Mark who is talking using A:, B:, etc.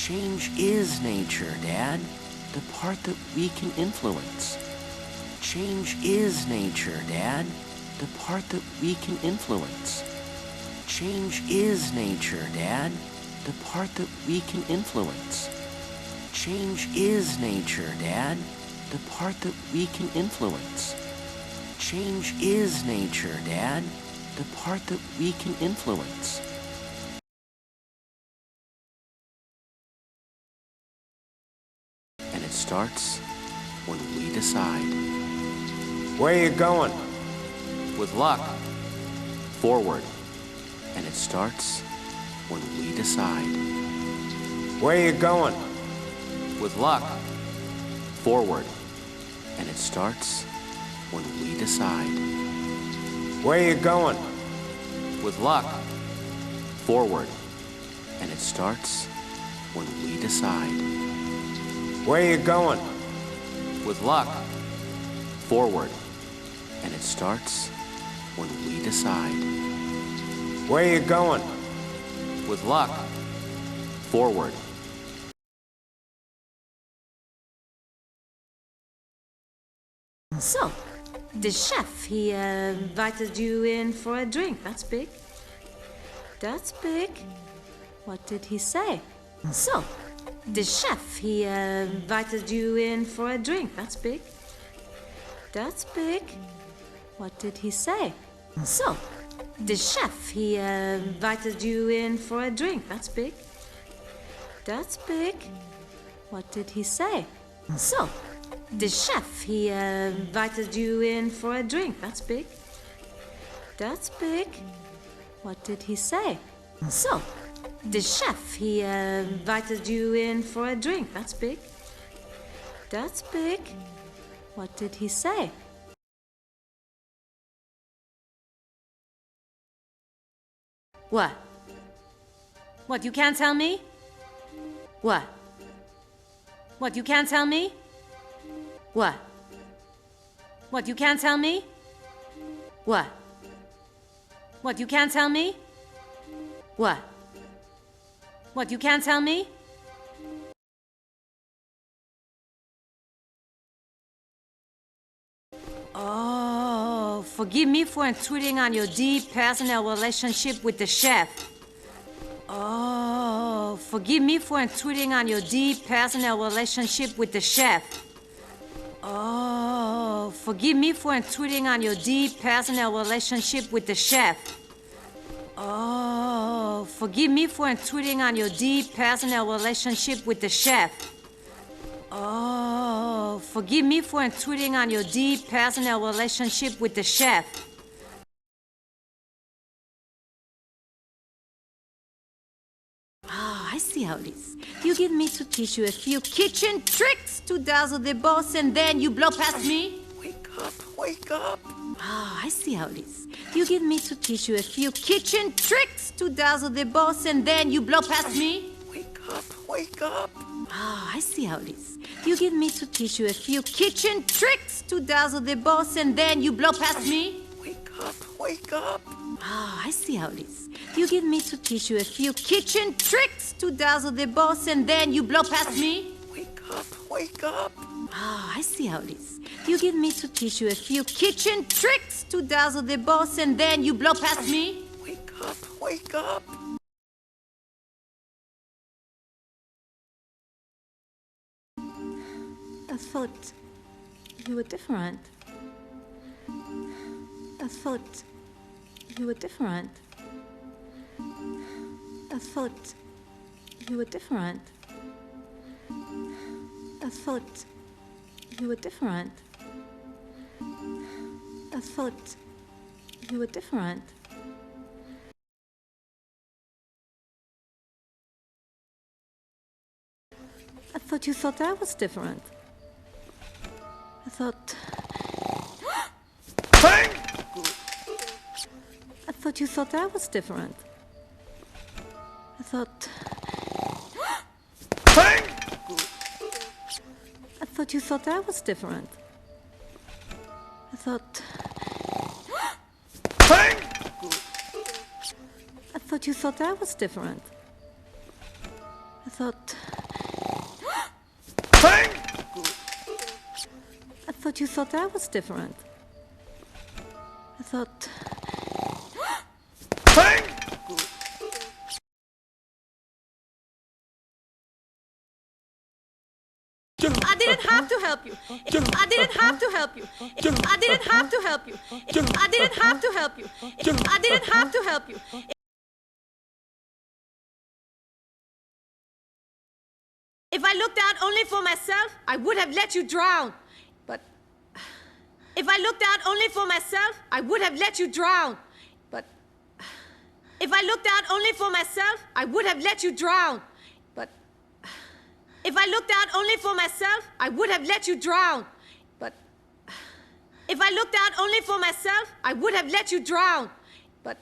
A: Change is nature, Dad. The part that we can influence. Change is nature, Dad. The part that we can influence. Change is nature, Dad. The part that we can influence. Change is nature, Dad. The part that we can influence. Change is nature, Dad. The part that we can influence. And it starts when we decide.
B: Where are you going?
A: With luck, forward. And it starts when we decide.
B: Where are you going?
A: With luck, forward. And it starts when we decide.
B: Where are you going?
A: With luck, forward. And it starts when we decide.
B: Where are you going?
A: With luck, forward. And it starts when we decide.
B: Where are you going?
A: With luck, forward.
C: So, the chef, he invited you in for a drink. That's big. That's big. What did he say? So, the chef, he invited you in for a drink. That's big. That's big. What did he say? So, the chef, he invited you in for a drink. That's big. That's big. What did he say? So, the chef, he invited you in for a drink. That's big. That's big. What did he say? So, the chef, he invited you in for a drink. That's big. That's big. What did he say? What? What, you can't tell me? What? What, you can't tell me? What? What, you can't tell me? What? What, you can't tell me? What? What, you can't tell me? Oh, forgive me for intruding on your deep personal relationship with the chef. Oh, forgive me for intruding on your deep personal relationship with the chef. Oh, forgive me for intruding on your deep personal relationship with the chef. Oh, forgive me for intruding on your deep personal relationship with the chef. Oh, forgive me for intruding on your deep personal relationship with the chef. Oh, I see how it is. You get me to teach you a few kitchen tricks to dazzle the boss, and then you blow past me?
B: Wake up, wake up.
C: Oh, I see how it is. You get me to teach you a few kitchen tricks to dazzle the boss, and then you blow past me?
B: Wake up, wake up.
C: Oh, I see how it is. You get me to teach you a few kitchen tricks to dazzle the boss, and then you blow past me?
B: Wake up, wake up.
C: Oh, I see how it is. You get me to teach you a few kitchen tricks to dazzle the boss, and then you blow past me?
B: Wake up, wake up.
C: Oh, I see how it is. You get me to teach you a few kitchen tricks to dazzle the boss, and then you blow past me?
B: Wake up, wake up.
C: I thought you were different. I thought you were different. I thought you were different. I thought you were different. I thought you were different. I thought you thought I was different. I thought... I thought you thought I was different. I thought... I thought you thought I was different. I thought... I thought you thought I was different. I thought... I thought you thought I was different. I thought... I didn't have to help you. I didn't have to help you. I didn't have to help you. I didn't have to help you. I didn't have to help you. If I looked out only for myself, I would have let you drown. But if I looked out only for myself, I would have let you drown. But if I looked out only for myself, I would have let you drown. But if I looked out only for myself, I would have let you drown. But if I looked out only for myself, I would have let you drown. But